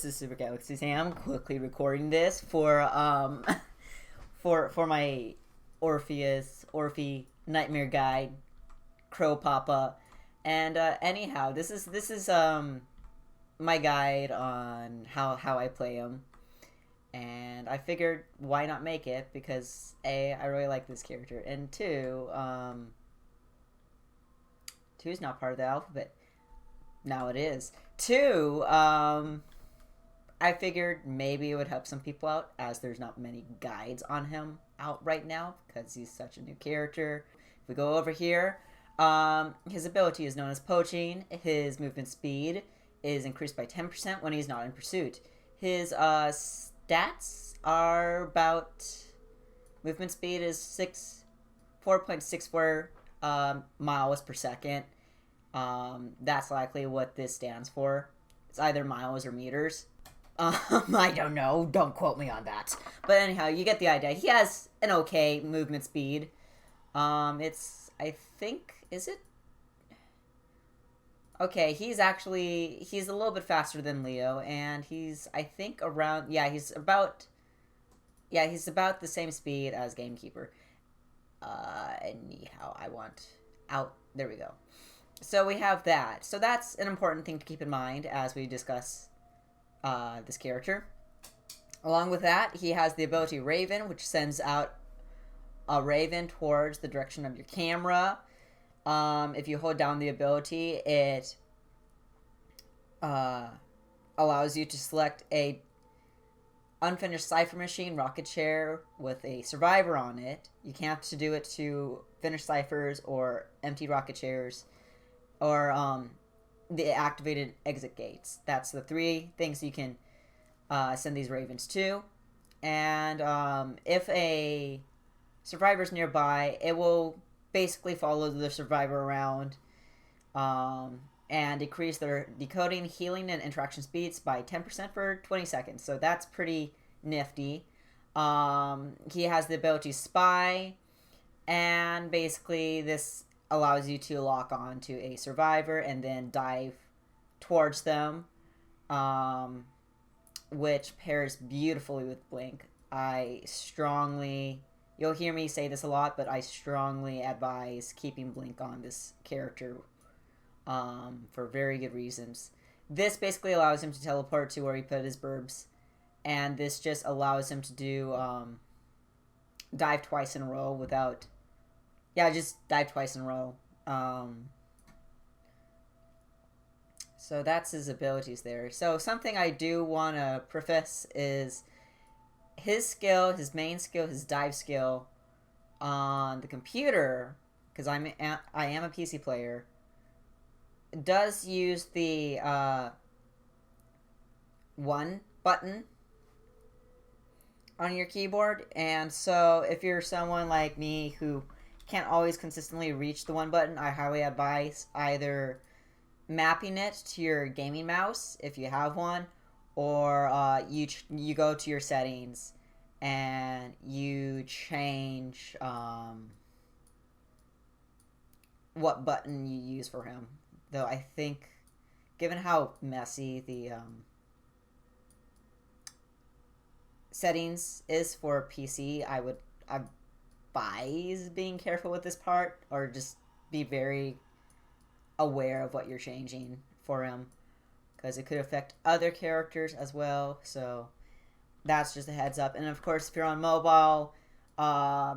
this is Super Galaxy Sam. Quickly recording this for for my Orphe Nightmare Guide, Crow Papa, and anyhow, this is my guide on how I play him, and I figured why not make it because A, I really like this character, and two, two's not part of the alphabet. Now it is. Two, I figured maybe it would help some people out as there's not many guides on him out right now because he's such a new character. If we go over here, his ability is known as poaching. His movement speed is increased by 10% when he's not in pursuit. His stats are about movement speed is 4.64 miles per second. That's likely what this stands for. It's either miles or meters. I don't know. Don't quote me on that. But anyhow, you get the idea. He has an okay movement speed. I think, is it? Okay, he's a little bit faster than Leo, and he's, I think, around, he's about the same speed as Gamekeeper. Anyhow, there we go. So we have that. So that's an important thing to keep in mind as we discuss this character. Along with that, he has the ability Raven, which sends out a raven towards the direction of your camera. If you hold down the ability, it allows you to select a unfinished cipher machine rocket chair with a survivor on it. You can't have to do it to finished ciphers or empty rocket chairs or the activated exit gates. That's the three things you can send these ravens to. And if a survivor's nearby, it will basically follow the survivor around and decrease their decoding, healing, and interaction speeds by 10% for 20 seconds. So that's pretty nifty. He has the ability Spy, and basically this allows you to lock on to a survivor and then dive towards them, which pairs beautifully with Blink. You'll hear me say this a lot, but I strongly advise keeping Blink on this character for very good reasons. This basically allows him to teleport to where he put his burbs, and this just allows him to do dive twice in a row without... Yeah, just dive twice in a row. So that's his abilities there. So something I do want to preface is his main skill, his dive skill on the computer, because I am a PC player, does use the one button on your keyboard. And so if you're someone like me who can't always consistently reach the one button, I highly advise either mapping it to your gaming mouse if you have one, or you go to your settings and you change what button you use for him. Though I think, given how messy the settings is for PC, I advise being careful with this part, or just be very aware of what you're changing for him, because it could affect other characters as well. So that's just a heads up. And of course, if you're on mobile,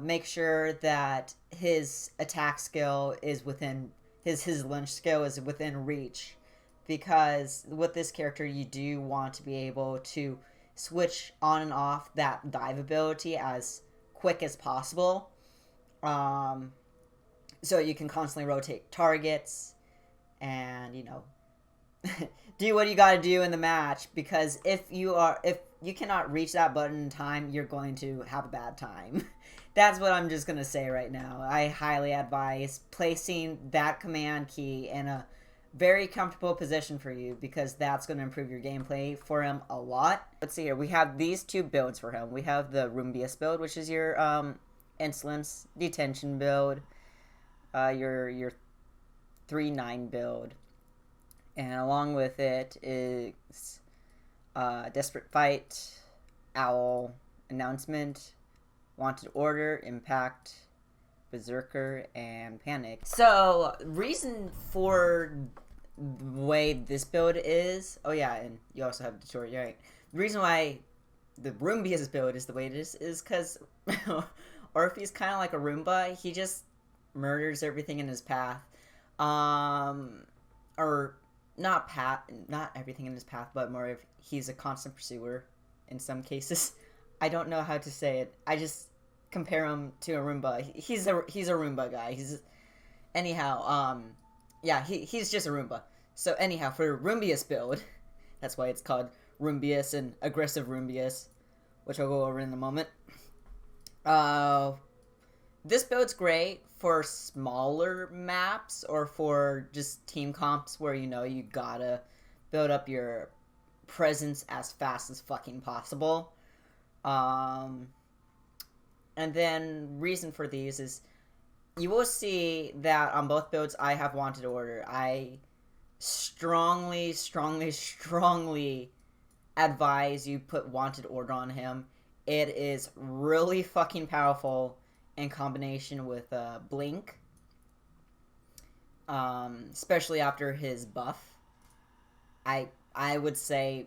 make sure that his attack skill is within his lunge skill is within reach, because with this character you do want to be able to switch on and off that dive ability as quick as possible, so you can constantly rotate targets and, you know, do what you got to do in the match, because if you cannot reach that button in time, you're going to have a bad time. That's what I'm just going to say right now. I highly advise placing that command key in a very comfortable position for you, because that's going to improve your gameplay for him a lot. Let's see here. We have these two builds for him. We have the roomba build, which is your insolence detention build, your 3-9 build, and along with it is Desperate Fight, Owl, Announcement, Wanted Order, Impact, Berserker, and Panic. So, reason for the way this build is... Oh yeah, and you also have Detroit, right? The reason why the Roomba's build is the way it is because Orphe's kind of like a Roomba. He just murders everything in his path. Or not everything in his path, but more of he's a constant pursuer in some cases. I don't know how to say it. I just compare him to a Roomba. He's a Roomba guy. He's just a Roomba. So anyhow, for Roombius build, that's why it's called Roombius and Aggressive Roombius, which I'll go over in a moment. This build's great for smaller maps or for just team comps where you gotta build up your presence as fast as fucking possible. And then reason for these is you will see that on both builds I have Wanted Order. I strongly advise you put Wanted Order on him. It is really fucking powerful in combination with Blink. Especially after his buff. I would say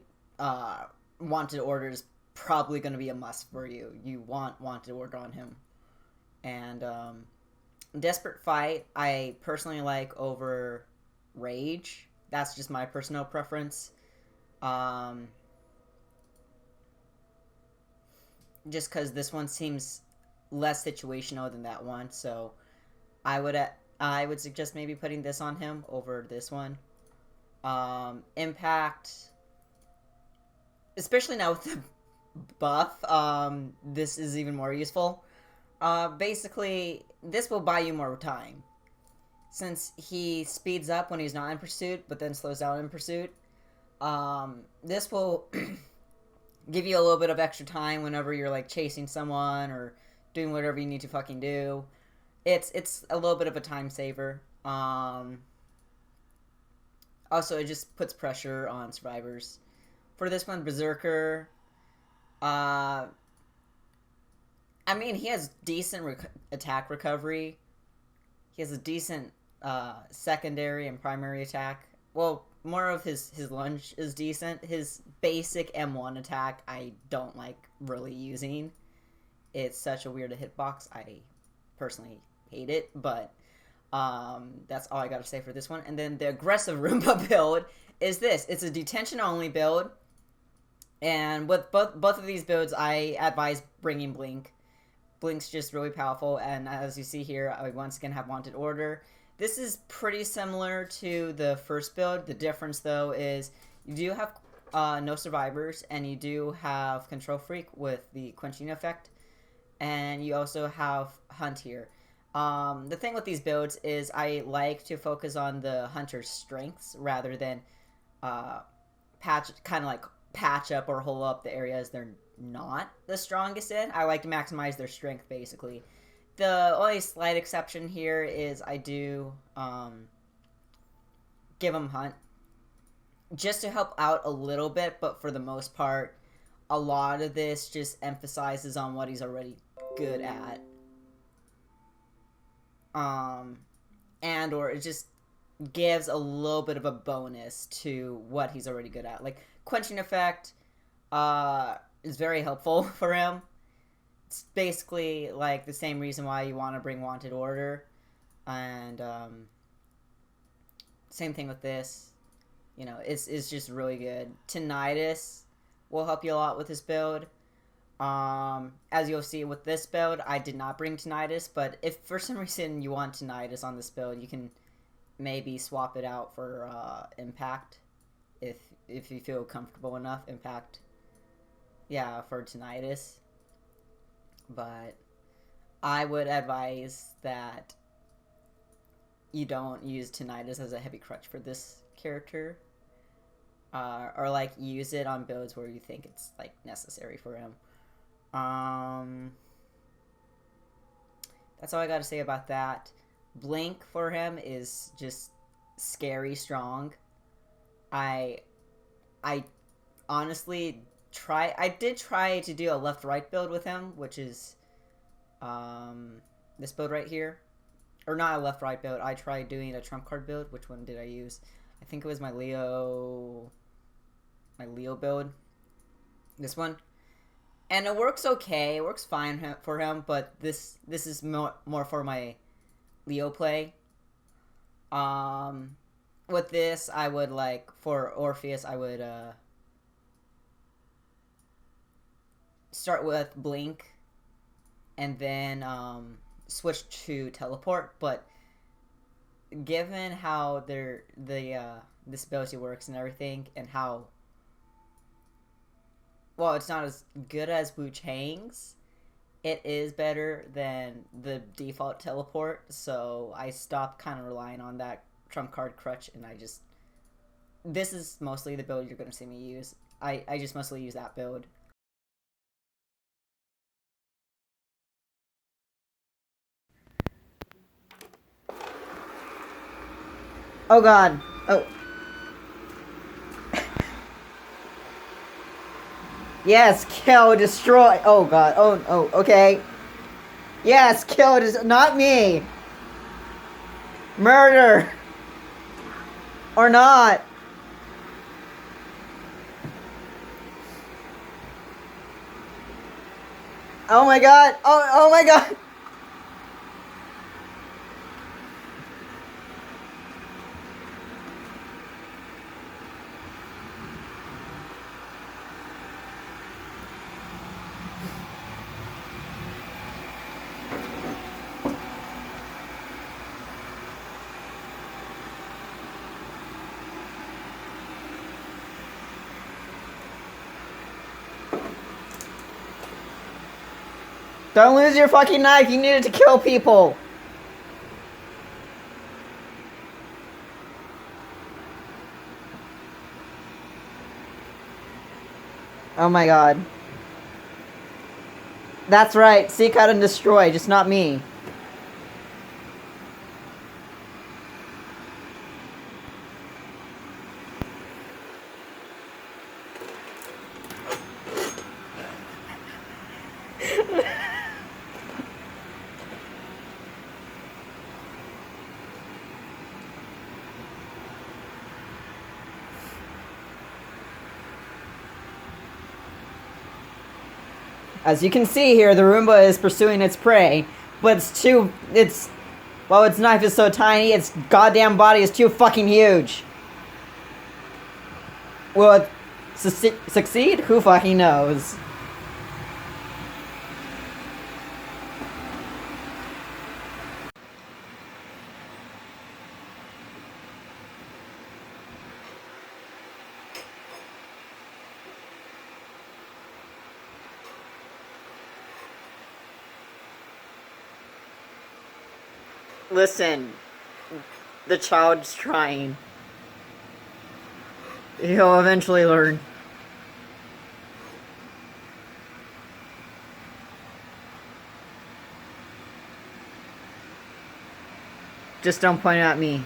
Wanted Order is probably going to be a must for you. You want Wanted Order on him. And Desperate Fight, I personally like over Rage. That's just my personal preference. Just because this one seems less situational than that one, so I would suggest maybe putting this on him over this one. Impact, especially now with the buff, this is even more useful. Basically, this will buy you more time. Since he speeds up when he's not in pursuit, but then slows down in pursuit, this will give you a little bit of extra time whenever you're, like, chasing someone or doing whatever you need to fucking do. It's a little bit of a time saver. Also, it just puts pressure on survivors. For this one, Berserker, I mean, he has decent attack recovery. He has a decent secondary and primary attack. Well, more of his lunge is decent. His basic M1 attack, I don't like really using. It's such a weird hitbox. I personally hate it, but that's all I gotta say for this one. And then the aggressive Roomba build is this. It's a detention-only build. And with both of these builds, I advise bringing Blink. Blink's just really powerful, and as you see here, I once again have Wanted Order. This is pretty similar to the first build. The difference, though, is you do have no survivors, and you do have Control Freak with the quenching effect, and you also have Hunt here. The thing with these builds is I like to focus on the Hunter's strengths rather than patch up or hold up the areas they're not the strongest in. I like to maximize their strength, basically. The only slight exception here is I do give him Hunt just to help out a little bit, but for the most part, a lot of this just emphasizes on what he's already good at. And or it just gives a little bit of a bonus to what he's already good at. Like, quenching effect is very helpful for him. It's basically like the same reason why you want to bring Wanted Order. And same thing with this. It's just really good. Tinnitus will help you a lot with this build. As you'll see with this build, I did not bring Tinnitus, but if for some reason you want Tinnitus on this build, you can maybe swap it out for Impact. If you feel comfortable enough, Impact. Yeah, for Tinnitus. But I would advise that you don't use Tinnitus as a heavy crutch for this character. Or, like, use it on builds where you think it's, like, necessary for him. That's all I gotta say about that. Blink for him is just scary strong. I honestly I did try to do a left-right build with him, which is this build right here. Or not a left-right build. I tried doing a trump card build. Which one did I use? I think it was my Leo build. This one. And it works okay. It works fine for him, but this is more for my Leo play. With this, I would like for Orpheus, I would start with Blink, and then switch to Teleport. But given how this ability works and everything, and how well it's not as good as Wu Chang's, it is better than the default teleport, so I stopped kind of relying on that trump card crutch, and this is mostly the build you're going to see me use. I just mostly use that build. Oh god. Oh. Yes, kill, destroy. Oh god. Oh, okay. Yes, kill, not me. Murder. Or not. Oh my god. Oh my god. Don't lose your fucking knife. You needed to kill people. Oh my god. That's right. Seek out and destroy, just not me. As you can see here, the Roomba is pursuing its prey, but while its knife is so tiny, its goddamn body is too fucking huge. Will it succeed? Who fucking knows? Listen, the child's trying. He'll eventually learn. Just don't point at me.